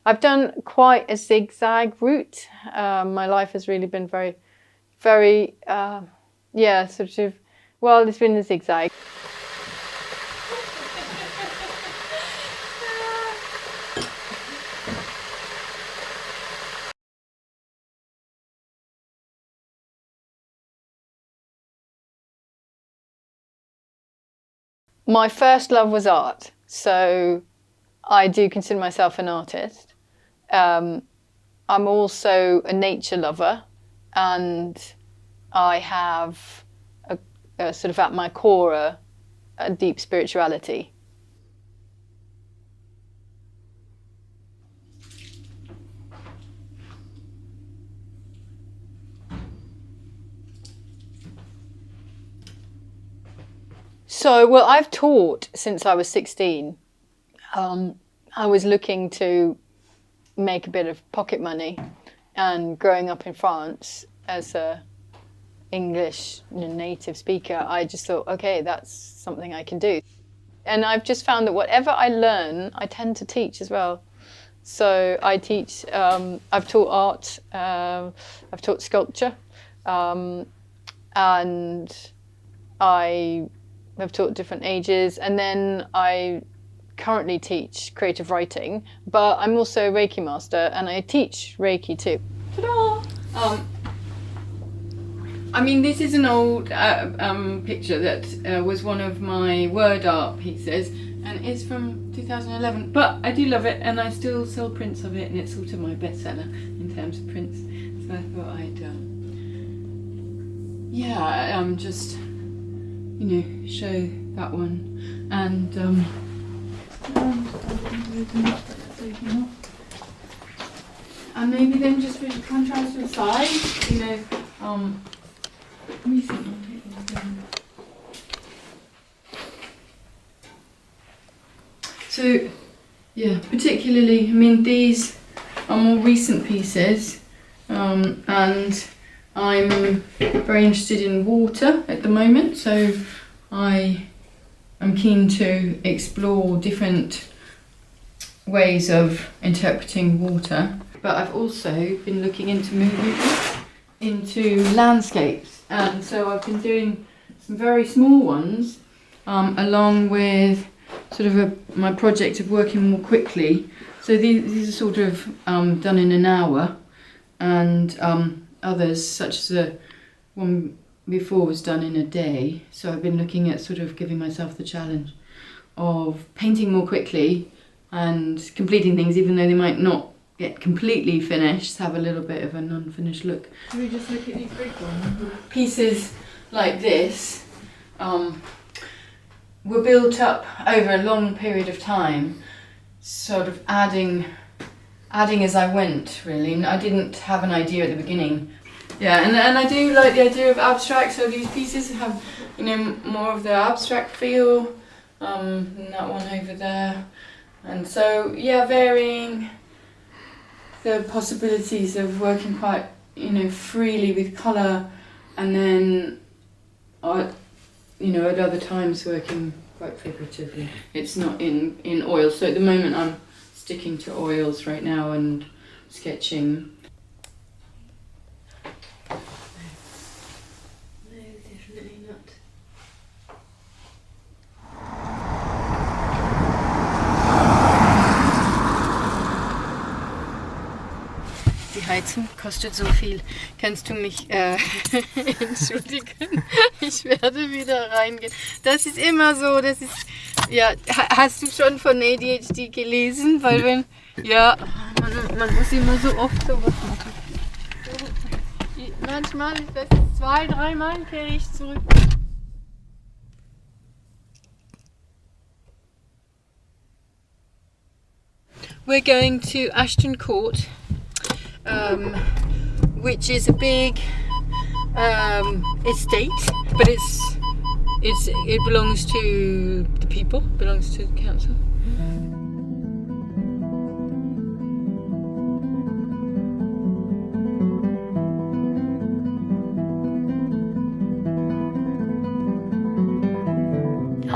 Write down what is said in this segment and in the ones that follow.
I've done quite a zigzag route. My life has really been very, very, sort of, well, it's been a zigzag. My first love was art, so I do consider myself an artist. I'm also a nature lover, and I have a sort of at my core a deep spirituality. So, well, I've taught since I was 16. I was looking to make a bit of pocket money, and growing up in France as a English native speaker, I just thought, okay, that's something I can do. And I've just found that whatever I learn, I tend to teach as well. So I teach, I've taught art, I've taught sculpture, and I have taught different ages, and then I currently teach creative writing, but I'm also a Reiki master and I teach Reiki too. Ta-da! I mean, this is an old picture that was one of my word art pieces, and it's from 2011, but I do love it and I still sell prints of it, and it's sort of my bestseller in terms of prints, so I thought I'd just show that one. And and maybe then just with contrast with size, so yeah, particularly, I mean, these are more recent pieces, and I'm very interested in water at the moment, so I am keen to explore different ways of interpreting water. But I've also been looking into moving into landscapes, and so I've been doing some very small ones, along with sort of my project of working more quickly. So these are sort of done in an hour, and others, such as the one before, was done in a day. So I've been looking at sort of giving myself the challenge of painting more quickly and completing things, even though they might not get completely finished, have a little bit of an unfinished look. Should we just look at these big ones? Pieces like this were built up over a long period of time, sort of adding as I went, really. And I didn't have an idea at the beginning. Yeah, and I do like the idea of abstract, so these pieces have, more of the abstract feel, than that one over there. And so, yeah, varying the possibilities of working quite, freely with colour, and then, at other times working quite figuratively. It's not in oil, so at the moment I'm sticking to oils right now and sketching. No, definitely not. Die Heizung kostet so viel. Kannst du mich entschuldigen? Ich werde wieder reingehen. Das ist immer so, das ist, ja, hast du schon von ADHD gelesen? Weil wenn, ja, man muss immer so oft sowas machen. Manchmal ist das 2-3 Mal kehre ich zurück. We're going to Ashton Court, which is a big estate, but it belongs to the people, belongs to the council.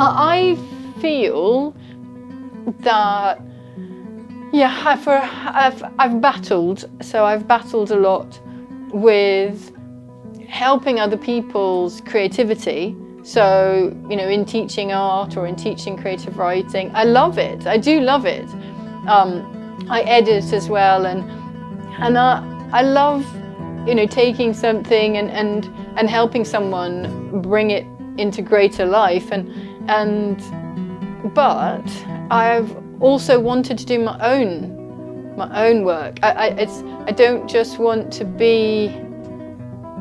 I feel that Yeah, I've battled. So I've battled a lot with helping other people's creativity. So, you know, in teaching art or in teaching creative writing, I love it. I do love it. I edit as well, and I love, you know, taking something and helping someone bring it into greater life. But I've also wanted to do my own work. I don't just want to be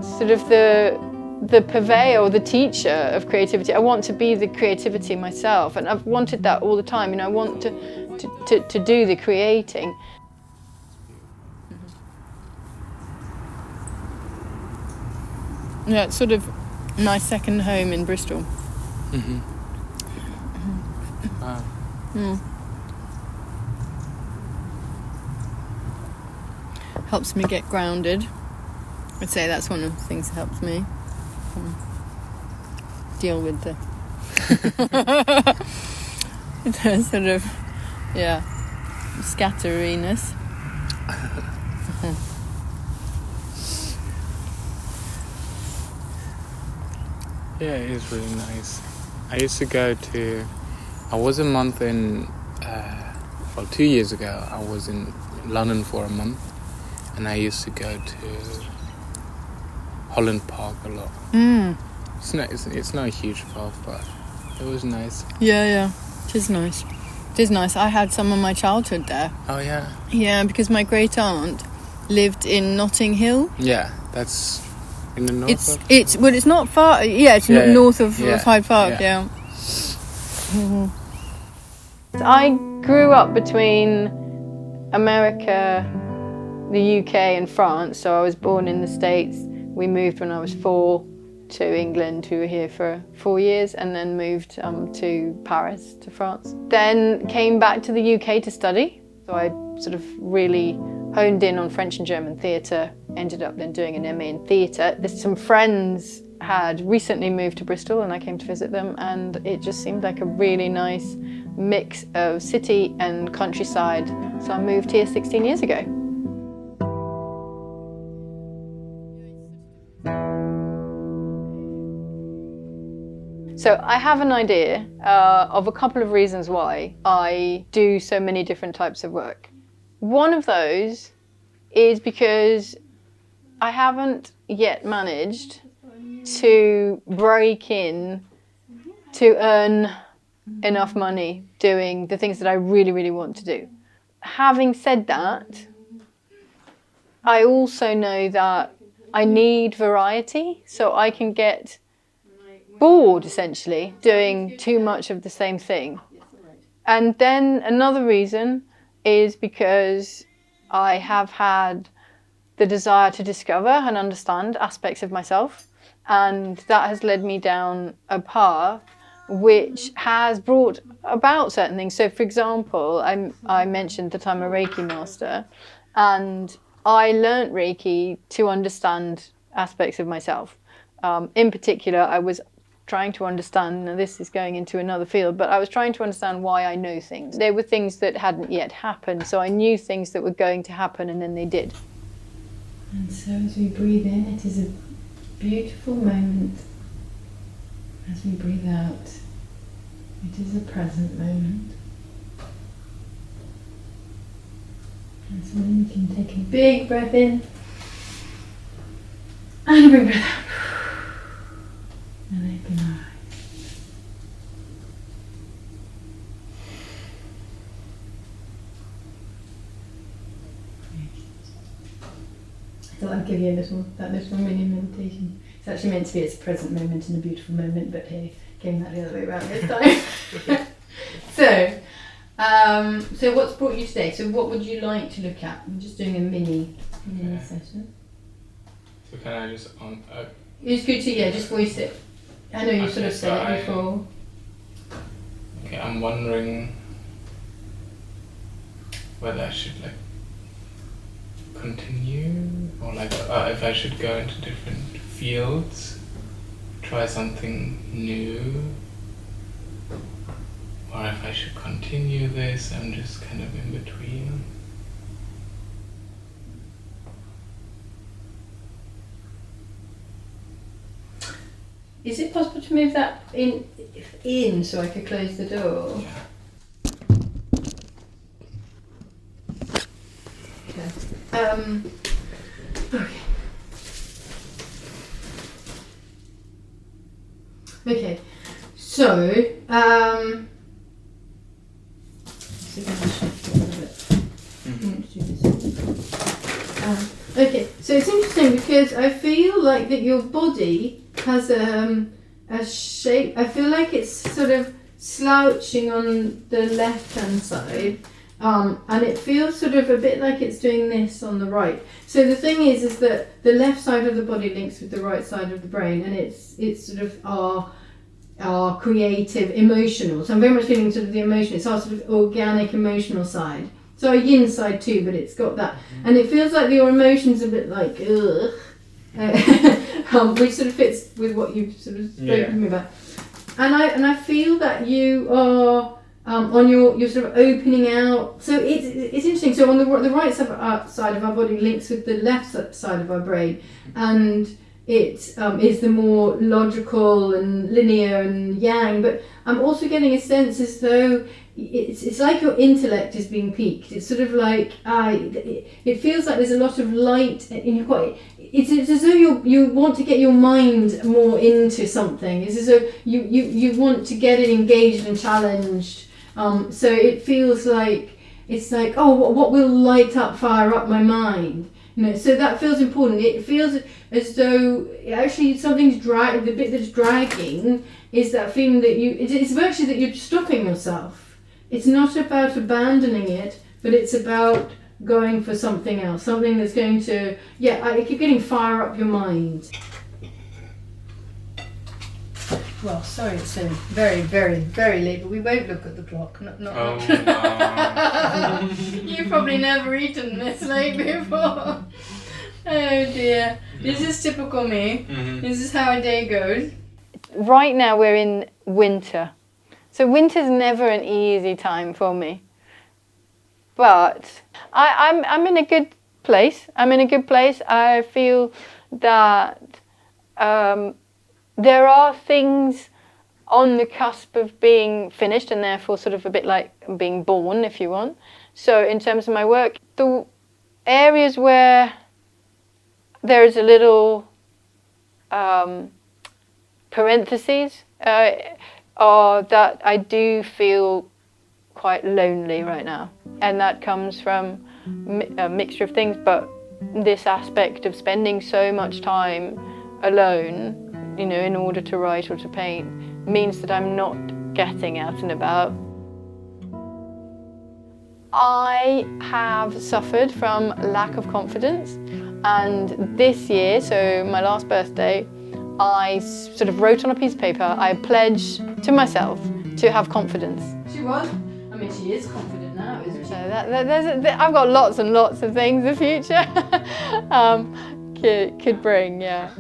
sort of the purveyor or the teacher of creativity. I want to be the creativity myself, and I've wanted that all the time. You know, I want to do the creating. Yeah, it's sort of my second home in Bristol. Mm-hmm. Wow. Helps me get grounded. I'd say that's one of the things that helps me deal with the sort of, yeah, scatteriness. Yeah, it is really nice. I was a month in, 2 years ago, I was in London for a month, and I used to go to Holland Park a lot. It's not a huge park, but it was nice. Yeah, it is nice. It is nice. I had some of my childhood there. Oh yeah? Yeah, because my great aunt lived in Notting Hill. Yeah, that's in the north. It's not far. Yeah, it's north of Hyde Park. Yeah. Mm-hmm. I grew up between America, the UK, and France. So I was born in the States. We moved when I was 4 to England. We were here for 4 years, and then moved to Paris, to France. Then came back to the UK to study. So I sort of really honed in on French and German theatre. Ended up then doing an MA in theatre. Some friends had recently moved to Bristol, and I came to visit them, and it just seemed like a really nice mix of city and countryside. So I moved here 16 years ago. So I have an idea of a couple of reasons why I do so many different types of work. One of those is because I haven't yet managed to break in to earn enough money doing the things that I really, really want to do. Having said that, I also know that I need variety, so I can get bored, essentially, doing too much of the same thing. And then another reason is because I have had the desire to discover and understand aspects of myself, and that has led me down a path which has brought about certain things. So, for example, I mentioned that I'm a Reiki master, and I learnt Reiki to understand aspects of myself. In particular, I was trying to understand, now this is going into another field, but I was trying to understand why I know things. There were things that hadn't yet happened, so I knew things that were going to happen, and then they did. And so as we breathe in, it is a beautiful moment. As we breathe out, it is a present moment. And so then you can take a big breath in, and a big breath out. And open our eyes. I thought I'd give you that little mini meditation. It's actually meant to be, it's a present moment and a beautiful moment, but here came that the other way around this time. So what's brought you today? So what would you like to look at? I'm just doing a mini session. So can I just It's good to just voice it. I know you sort of said it before. Okay, I'm wondering whether I should continue, or if I should go into different fields, try something new, or if I should continue this. I'm just kind of in between. Is it possible to move that in so I could close the door? Yeah. Okay. Okay. So, okay, so it's interesting because I feel like that your body has a shape. I feel like it's sort of slouching on the left hand side, and it feels sort of a bit like it's doing this on the right. So the thing is that the left side of the body links with the right side of the brain, and it's sort of our creative, emotional. So I'm very much feeling sort of the emotion. It's our sort of organic, emotional side. So a yin side too, but it's got that, and it feels like your emotions a bit like ugh, which sort of fits with what you've sort of spoken to me about. And I feel that you are you're sort of opening out. So it's interesting. So on the right side of our body links with the left side of our brain, and it is the more logical and linear and yang. But I'm also getting a sense as though it's like your intellect is being piqued. It's sort of like it feels like there's a lot of light, and you're quite. It's as though you want to get your mind more into something. It's as though you want to get it engaged and challenged. So it feels like it's like, oh, what will light up, fire up my mind? You know, so that feels important. It feels as though actually something's the bit that's dragging is that feeling that it's actually that you're stopping yourself. It's not about abandoning it, but it's about going for something else, something that's going to, I keep getting fire up your mind. Well, sorry it's so very, very, very late, but we won't look at the clock. Not Oh, no. You've probably never eaten this late before. Oh dear. This is typical me. Mm-hmm. This is how a day goes. Right now we're in winter. So winter's never an easy time for me. But I'm in a good place. I feel that there are things on the cusp of being finished, and therefore sort of a bit like being born, if you want. So in terms of my work, the areas where there is a little parentheses are that I do feel quite lonely right now, and that comes from a mixture of things, but this aspect of spending so much time alone, you know, in order to write or to paint, means that I'm not getting out and about. I have suffered from lack of confidence, and this year, so my last birthday, I sort of wrote on a piece of paper, I pledged to myself to have confidence. She was? I mean, she is confident now, isn't she? So I've got lots and lots of things the future could bring, yeah.